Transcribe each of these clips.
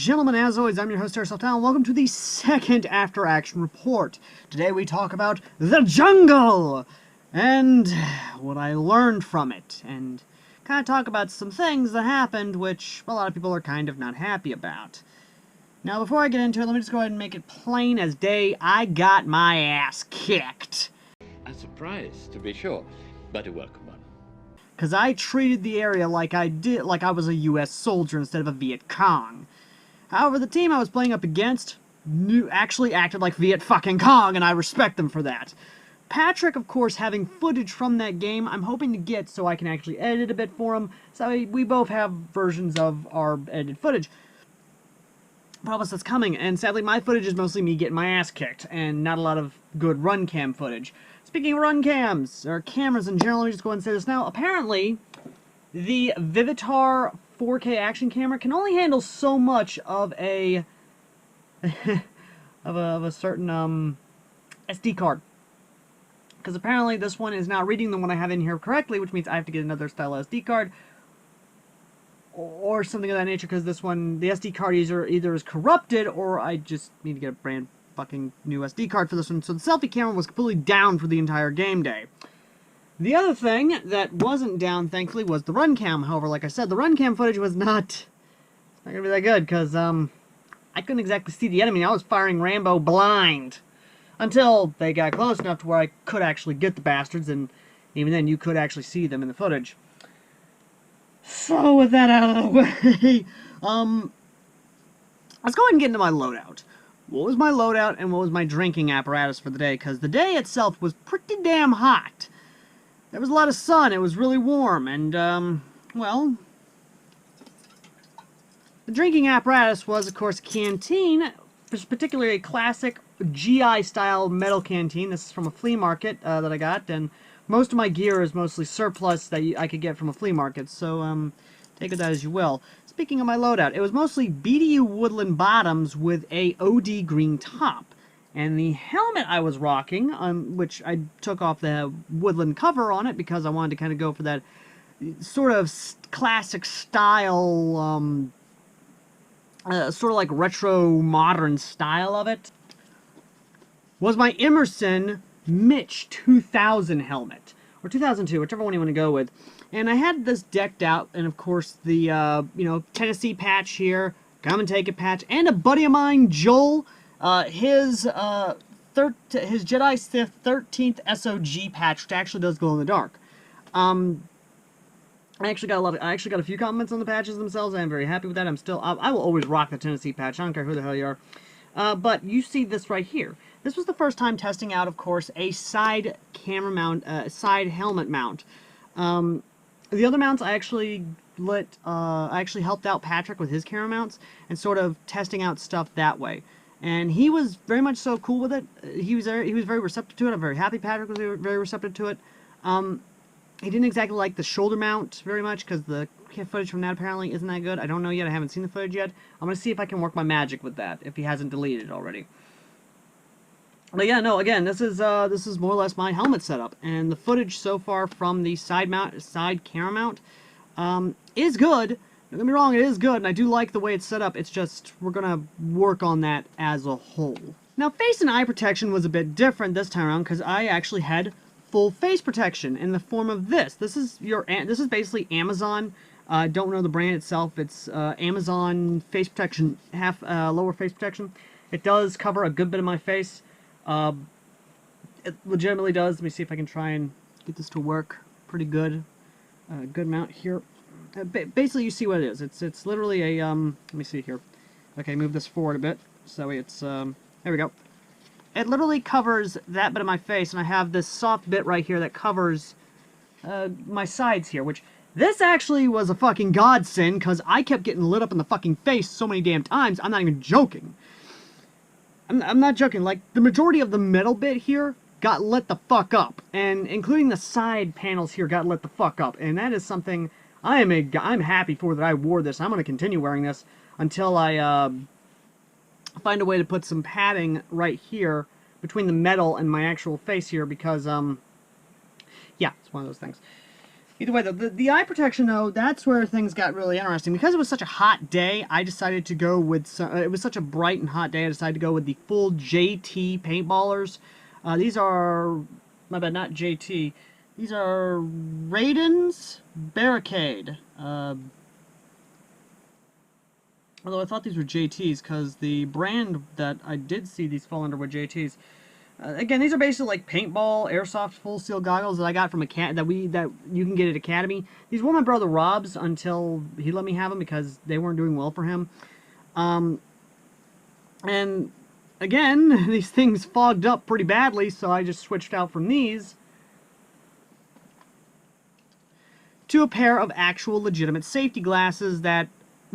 gentlemen, as always, I'm your host, AirsoftALs, and welcome to the second After Action Report. Today we talk about the jungle, and what I learned from it, and kind of talk about some things that happened which a lot of people are kind of not happy about. Now, before I get into it, let me just go ahead and make it plain as day. I got my ass kicked. A surprise, to be sure, but a welcome one. Because I treated the area like I was a U.S. soldier instead of a Viet Cong. However, the team I was playing up against actually acted like Viet fucking Cong, and I respect them for that. Patrick, of course, having footage from that game, I'm hoping to get so I can actually edit a bit for him, so we both have versions of our edited footage. Promise that's coming, and sadly my footage is mostly me getting my ass kicked, and not a lot of good run cam footage. Speaking of run cams, or cameras in general, let me just go ahead and say this now. Apparently, the Vivitar 4K action camera can only handle so much of a of a certain SD card. Because apparently this one is not reading the one I have in here correctly, which means I have to get another style SD card or something of that nature, because this one, the SD card either is corrupted, or I just need to get a brand fucking new SD card for this one. So the selfie camera was completely down for the entire game day. The other thing that wasn't down, thankfully, was the run cam. However, like I said, the run cam footage was not gonna be that good, because I couldn't exactly see the enemy. I was firing Rambo blind until they got close enough to where I could actually get the bastards, and even then you could actually see them in the footage. So with that out of the way, let's go ahead and get into my loadout. What was my loadout and what was my drinking apparatus for the day? Because the day itself was pretty damn hot. There was a lot of sun, it was really warm, and, well, the drinking apparatus was, of course, a canteen, particularly a classic GI-style metal canteen. This is from a flea market that I got, and most of my gear is mostly surplus that I could get from a flea market, so, take it that as you will. Speaking of my loadout, it was mostly BDU woodland bottoms with a OD green top. And the helmet I was rocking, which I took off the woodland cover on it because I wanted to kind of go for that sort of classic style, sort of like retro modern style of it, was my Emerson Mitch 2000 helmet, or 2002, whichever one you want to go with. And I had this decked out, and of course the, you know, Tennessee patch here, come and take it patch, and a buddy of mine, Joel, his Jedi Sith 13th SOG patch, which actually does glow in the dark. I actually got a few compliments on the patches themselves. I am very happy with that. I will always rock the Tennessee patch. I don't care who the hell you are. But you see this right here. This was the first time testing out, of course, a side camera mount, side helmet mount. The other mounts I actually helped out Patrick with his camera mounts and sort of testing out stuff that way. And he was very much so cool with it. He was very receptive to it. I'm very happy Patrick was very receptive to it. He didn't exactly like the shoulder mount very much because the footage from that apparently isn't that good. I don't know yet. I haven't seen the footage yet. I'm going to see if I can work my magic with that, if he hasn't deleted it already. But yeah, no, again, this is more or less my helmet setup. And the footage so far from the side camera mount is good. Don't get me wrong, it is good, and I do like the way it's set up. It's just, we're going to work on that as a whole. Now, face and eye protection was a bit different this time around, because I actually had full face protection in the form of this. This is basically Amazon. Don't know the brand itself. It's Amazon face protection, lower face protection. It does cover a good bit of my face. It legitimately does. Let me see if I can try and get this to work pretty good. Good amount here. Basically, you see what it is. It's literally a, let me see here. Okay, move this forward a bit. So it's, there we go. It literally covers that bit of my face, and I have this soft bit right here that covers my sides here, which this actually was a fucking godsend, because I kept getting lit up in the fucking face so many damn times, I'm not even joking. I'm not joking. Like, the majority of the metal bit here got lit the fuck up, and including the side panels here got lit the fuck up, and that is something I'm happy for that I wore this. I'm going to continue wearing this until I find a way to put some padding right here between the metal and my actual face here, because yeah, it's one of those things. Either way, though, the eye protection, though, that's where things got really interesting. Because it was such a hot day, I decided to go with... it was such a bright and hot day, I decided to go with the full JT paintballers. These are... My bad, not JT. These are Raiden's Barricade. Although I thought these were JTs, because the brand that I did see these fall under were JTs. Again, these are basically like paintball, airsoft, full steel goggles that I got from that you can get at Academy. These were my brother Rob's until he let me have them because they weren't doing well for him. And again, these things fogged up pretty badly, so I just switched out from these to a pair of actual legitimate safety glasses that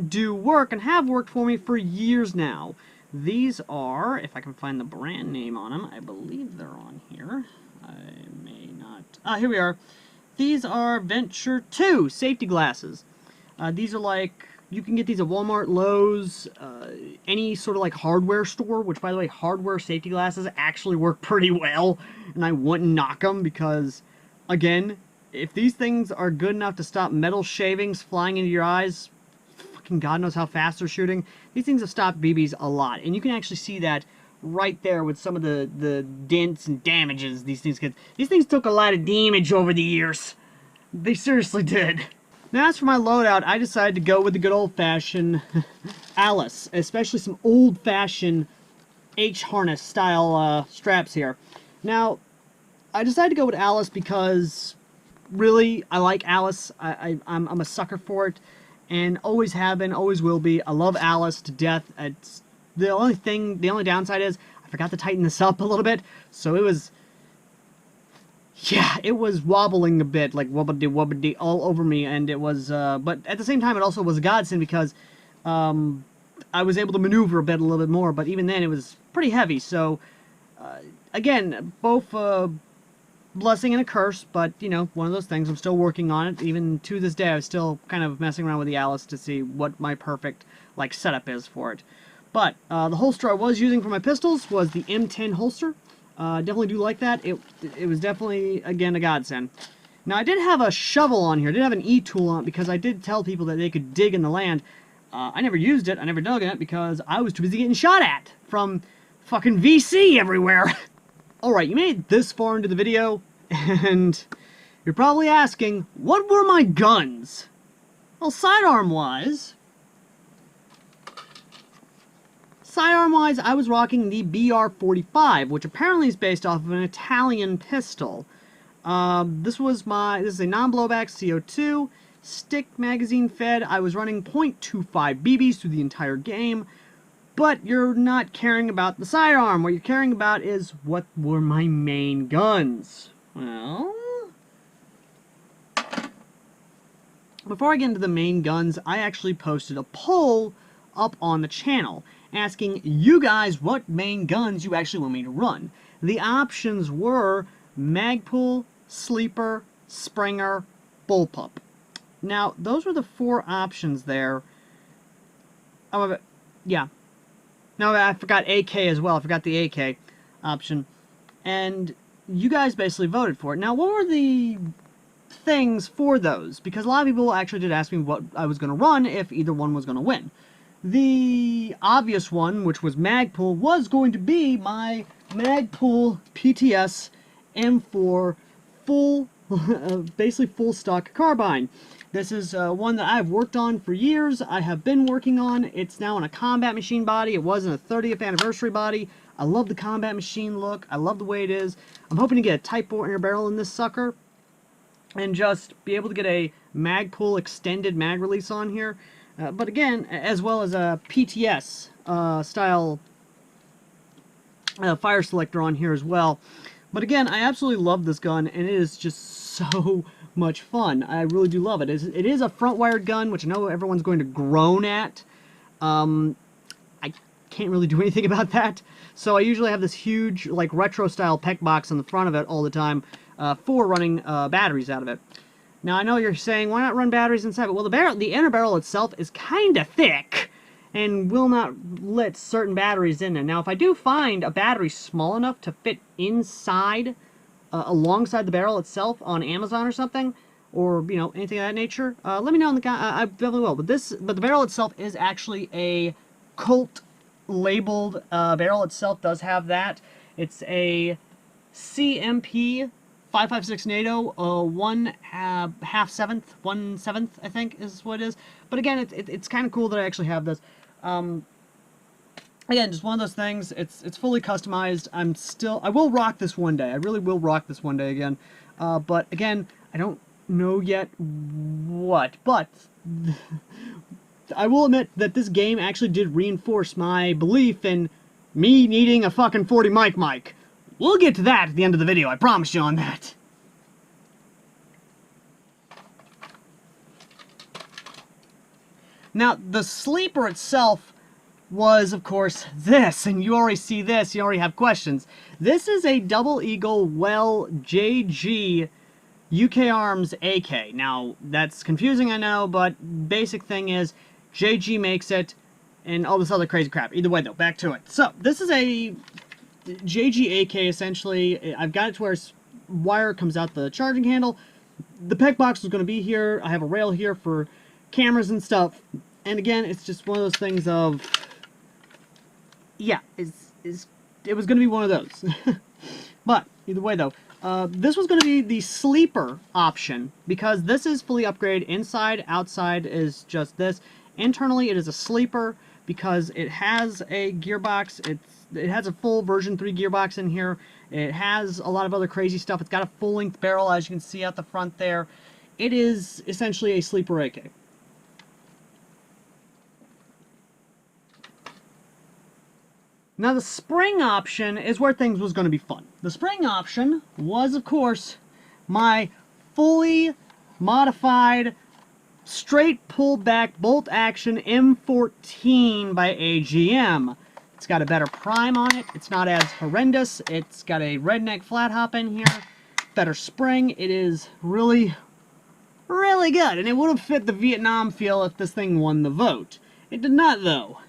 do work and have worked for me for years now. These are, if I can find the brand name on them, I believe they're on here. I may not. Ah, here we are. These are Venture 2 safety glasses. These are like, you can get these at Walmart, Lowe's, any sort of like hardware store, which by the way, hardware safety glasses actually work pretty well, and I wouldn't knock them because, again, if these things are good enough to stop metal shavings flying into your eyes, fucking God knows how fast they're shooting. These things have stopped BBs a lot, and you can actually see that right there with some of the dents and damages these things get. These things took a lot of damage over the years. They seriously did. Now, as for my loadout, I decided to go with the good old-fashioned Alice, especially some old-fashioned H-harness style straps here. Now, I decided to go with Alice because, really, I like Alice. I'm a sucker for it. And always have been, always will be. I love Alice to death. It's the only downside is I forgot to tighten this up a little bit, so it was, yeah, it was wobbling a bit, like wobbly all over me, and it was, but at the same time, it also was a godsend because I was able to maneuver a little bit more, but even then, it was pretty heavy. So again, both blessing and a curse, but, you know, one of those things. I'm still working on it. Even to this day, I was still kind of messing around with the Alice to see what my perfect, like, setup is for it. But the holster I was using for my pistols was the M10 Holster. Definitely do like that. It was definitely, again, a godsend. Now, I did have a shovel on here. I did have an E-tool on it because I did tell people that they could dig in the land. I never used it. I never dug in it because I was too busy getting shot at from fucking VC everywhere. Alright, you made it this far into the video, and you're probably asking, what were my guns? Well, sidearm-wise, I was rocking the BR-45, which apparently is based off of an Italian pistol. This is a non-blowback CO2, stick magazine fed. I was running .25 BBs through the entire game. But you're not caring about the sidearm. What you're caring about is what were my main guns. Well, before I get into the main guns, I actually posted a poll up on the channel asking you guys what main guns you actually want me to run. The options were Magpul, Sleeper, Springer, Bullpup. Now, those were the 4 options there. Oh, yeah. No, I forgot AK as well. I forgot the AK option. And you guys basically voted for it. Now, what were the things for those? Because a lot of people actually did ask me what I was going to run if either one was going to win. The obvious one, which was Magpul, was going to be my Magpul Pts M4 full, basically full stock carbine. This is one that I've worked on for years. I have been working on. It's now in a combat machine body. It was in a 30th anniversary body. I love the combat machine look. I love the way it is. I'm hoping to get a Type 4 inner barrel in this sucker and just be able to get a Magpul extended mag release on here. But again, as well as a PTS style fire selector on here as well. But again, I absolutely love this gun, and it is just so much fun. I really do love it. It is a front-wired gun, which I know everyone's going to groan at. I can't really do anything about that. So I usually have this huge, like, retro-style PEC box on the front of it all the time for running batteries out of it. Now, I know you're saying, why not run batteries inside? But, well, the inner barrel itself is kind of thick and will not let certain batteries in there. Now, if I do find a battery small enough to fit inside alongside the barrel itself on Amazon or something, or, you know, anything of that nature, let me know in the I definitely will. But the barrel itself is actually a Colt labeled barrel itself. Does have that. It's a CMP 5.56 NATO, 1/7, I think is what it is. But again, it's kind of cool that I actually have this. Again, just one of those things. It's fully customized. I will rock this one day. I really will rock this one day again. But again, I don't know yet what. But I will admit that this game actually did reinforce my belief in me needing a fucking 40 mic. We'll get to that at the end of the video. I promise you on that. Now, the sleeper itself was, of course, this, and you already see this, you already have questions. This is a Double Eagle Well JG UK Arms AK. Now, that's confusing, I know, but basic thing is, JG makes it, and all this other crazy crap. Either way, though, back to it. So, this is a JG AK, essentially. I've got it to where wire comes out the charging handle. The peg box is going to be here. I have a rail here for cameras and stuff. And again, it's just one of those things of, yeah, it was going to be one of those. But, either way though, this was going to be the sleeper option, because this is fully upgraded. Inside, outside is just this. Internally, it is a sleeper, because it has a gearbox. It has a full version 3 gearbox in here. It has a lot of other crazy stuff. It's got a full-length barrel, as you can see out the front there. It is essentially a sleeper AK. Now, the spring option is where things was going to be fun. The spring option was, of course, my fully modified, straight pullback bolt action M14 by AGM. It's got a better prime on it. It's not as horrendous. It's got a redneck flat hop in here. Better spring. It is really, really good. And it would have fit the Vietnam feel if this thing won the vote. It did not, though.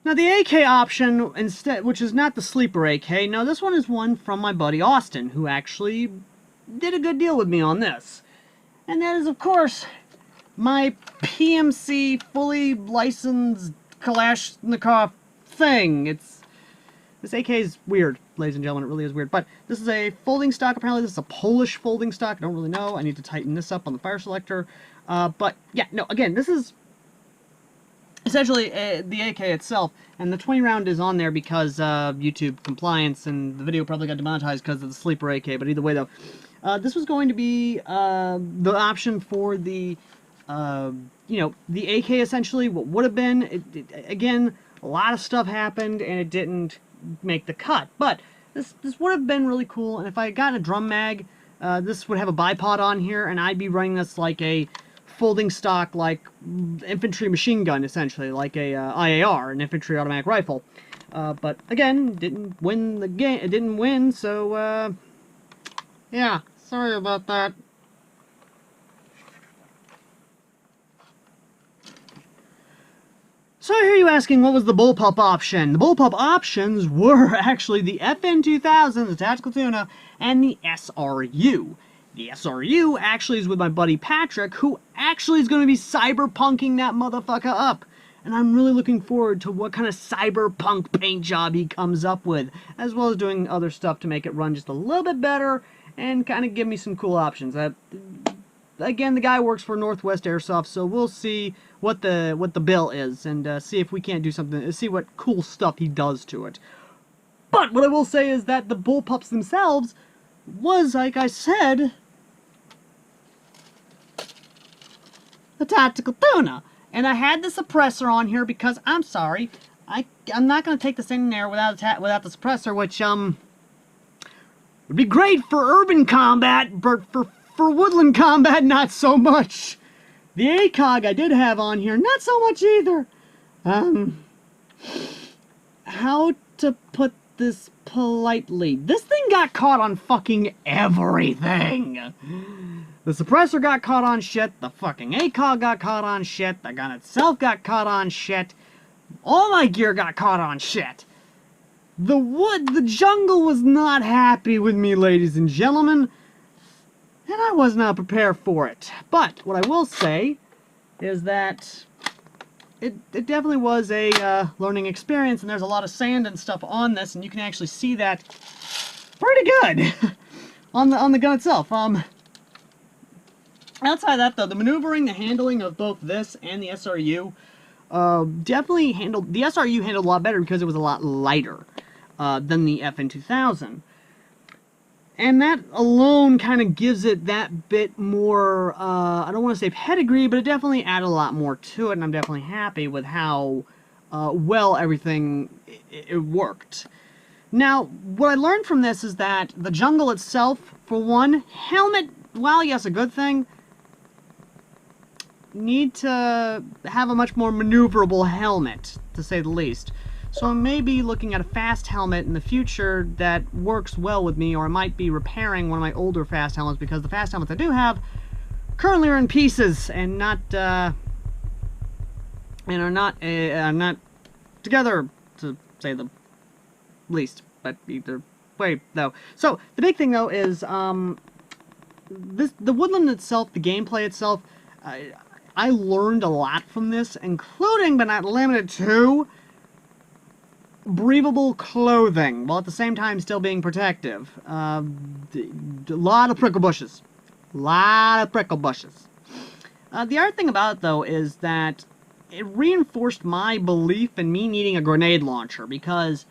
Now, the AK option, instead, which is not the sleeper AK, no, this one is one from my buddy Austin, who actually did a good deal with me on this. And that is, of course, my PMC fully licensed Kalashnikov thing. This AK is weird, ladies and gentlemen, it really is weird. But this is a folding stock, apparently this is a Polish folding stock, I don't really know, I need to tighten this up on the fire selector. But, yeah, no, again, this is essentially the AK itself, and the 20 round is on there because YouTube compliance, and the video probably got demonetized because of the sleeper AK, but either way though, this was going to be the option for the, you know, the AK essentially, what would have been, again, a lot of stuff happened and it didn't make the cut, but this would have been really cool, and if I had gotten a drum mag, this would have a bipod on here, and I'd be running this like a folding stock, like infantry machine gun, essentially, like a IAR, an infantry automatic rifle. But again, didn't win the game. It didn't win, so yeah, sorry about that. So I hear you asking, what was the bullpup option? The bullpup options were actually the FN2000, the tactical tuna, and the SRU. The SRU actually is with my buddy Patrick, who actually is going to be cyberpunking that motherfucker up. And I'm really looking forward to what kind of cyberpunk paint job he comes up with, as well as doing other stuff to make it run just a little bit better and kind of give me some cool options. Again, the guy works for Northwest Airsoft, so we'll see what the bill is and see if we can't do something, see what cool stuff he does to it. But what I will say is that the bullpups themselves was, like I said, the tactical tuna. And I had the suppressor on here because, I'm sorry, I'm not going to take this in there without the suppressor, which, would be great for urban combat, but for woodland combat, not so much. The ACOG I did have on here, not so much either. How to put this politely? This thing got caught on fucking everything. The suppressor got caught on shit, the fucking ACOG got caught on shit, the gun itself got caught on shit, all my gear got caught on shit. The jungle was not happy with me, ladies and gentlemen, and I was not prepared for it. But what I will say is that it definitely was a learning experience, and there's a lot of sand and stuff on this, and you can actually see that pretty good on the gun itself. Outside of that, though, the maneuvering, the handling of both this and the SRU definitely handled... The SRU handled a lot better because it was a lot lighter than the FN2000. And that alone kind of gives it that bit more, I don't want to say pedigree, but it definitely added a lot more to it, and I'm definitely happy with how well everything it worked. Now, what I learned from this is that the jungle itself, for one, helmet, while yes, a good thing, need to have a much more maneuverable helmet, to say the least. So I may be looking at a fast helmet in the future that works well with me, or I might be repairing one of my older fast helmets, because the fast helmets I do have currently are in pieces and not are not together, to say the least. But either way, though. So the big thing, though, is the woodland itself, the gameplay itself. I learned a lot from this, including but not limited to breathable clothing, while at the same time still being protective. A lot of prickle bushes. The other thing about it, though, is that it reinforced my belief in me needing a grenade launcher, because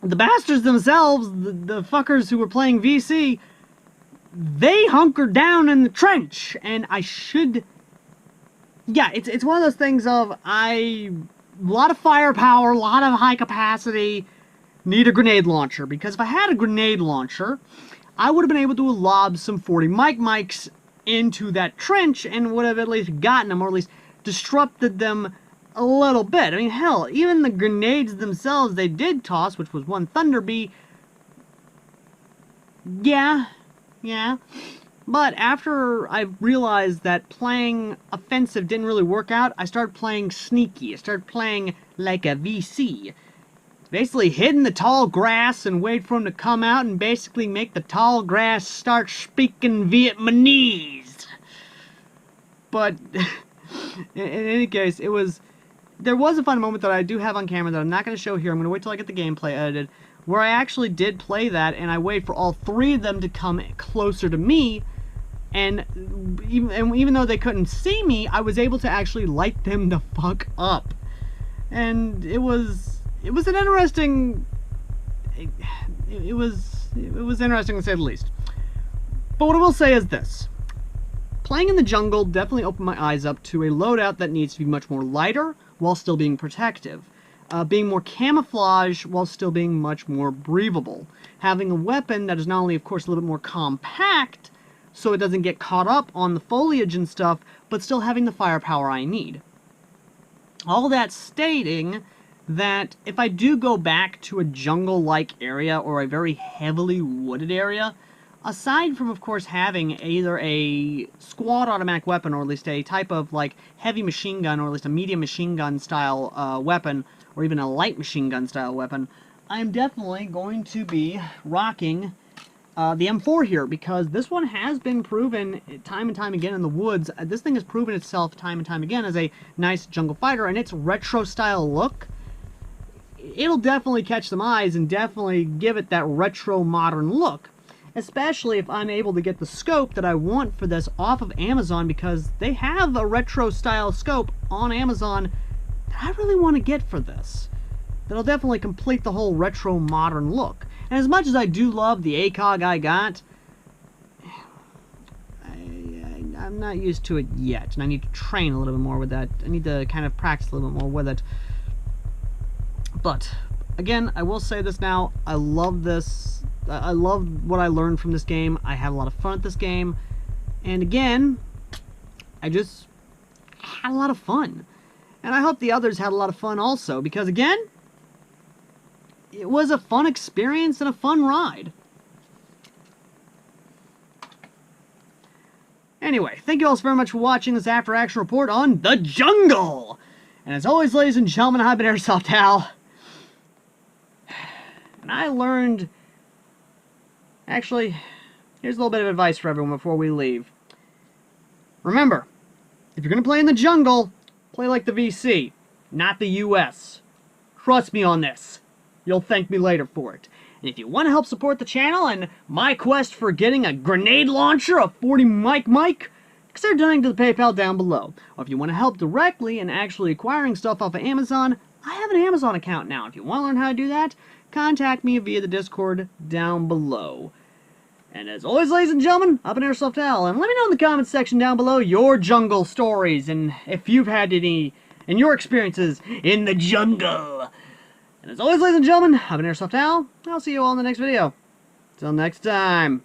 the bastards themselves, the fuckers who were playing VC, they hunkered down in the trench, and I should... Yeah, it's one of those things of, a lot of firepower, a lot of high capacity, need a grenade launcher, because if I had a grenade launcher, I would have been able to lob some 40 mics into that trench, and would have at least gotten them, or at least disrupted them a little bit. I mean, hell, even the grenades themselves they did toss, which was one Thunder Bee, yeah. But after I realized that playing offensive didn't really work out, I started playing sneaky. I started playing like a VC. Basically hid in the tall grass and wait for him to come out and basically make the tall grass start speaking Vietnamese. But in any case, there was a fun moment that I do have on camera that I'm not going to show here. I'm going to wait till I get the gameplay edited, where I actually did play that, and I waited for all three of them to come closer to me, and even though they couldn't see me, I was able to actually light them the fuck up. And it was an interesting... It was interesting, to say the least. But what I will say is this. Playing in the jungle definitely opened my eyes up to a loadout that needs to be much more lighter, while still being protective. Being more camouflage while still being much more breathable. Having a weapon that is not only, of course, a little bit more compact, so it doesn't get caught up on the foliage and stuff, but still having the firepower I need. All that stating that if I do go back to a jungle-like area, or a very heavily wooded area, aside from, of course, having either a squad automatic weapon, or at least a type of, like, heavy machine gun, or at least a medium machine gun style weapon, or even a light machine gun style weapon, I am definitely going to be rocking the M4 here, because this one has been proven time and time again in the woods. This thing has proven itself time and time again as a nice jungle fighter, and its retro style look, it'll definitely catch some eyes and definitely give it that retro modern look. Especially if I'm able to get the scope that I want for this off of Amazon, because they have a retro style scope on Amazon that I really want to get for this. That'll definitely complete the whole retro modern look. And as much as I do love the ACOG I got, I'm not used to it yet, and I need to train a little bit more with that. I need to kind of practice a little bit more with it. But again, I will say this now, I love this. I love what I learned from this game. I had a lot of fun at this game. And again, I just had a lot of fun. And I hope the others had a lot of fun also, because again, it was a fun experience and a fun ride. Anyway, thank you all so very much for watching this after action report on The Jungle. And as always, ladies and gentlemen, I've been AirsoftAL. And I learned... Actually, here's a little bit of advice for everyone before we leave. Remember, if you're going to play in the jungle, play like the VC, not the US. Trust me on this. You'll thank me later for it. And if you want to help support the channel and my quest for getting a grenade launcher, a 40 mic, consider donating to the PayPal down below. Or if you want to help directly in actually acquiring stuff off of Amazon, I have an Amazon account now. If you want to learn how to do that, contact me via the Discord down below. And as always, ladies and gentlemen, I've been AirsoftAL, and let me know in the comments section down below your jungle stories, and if you've had any, and your experiences in the jungle. And as always, ladies and gentlemen, I've been AirsoftAL, and I'll see you all in the next video. Till next time.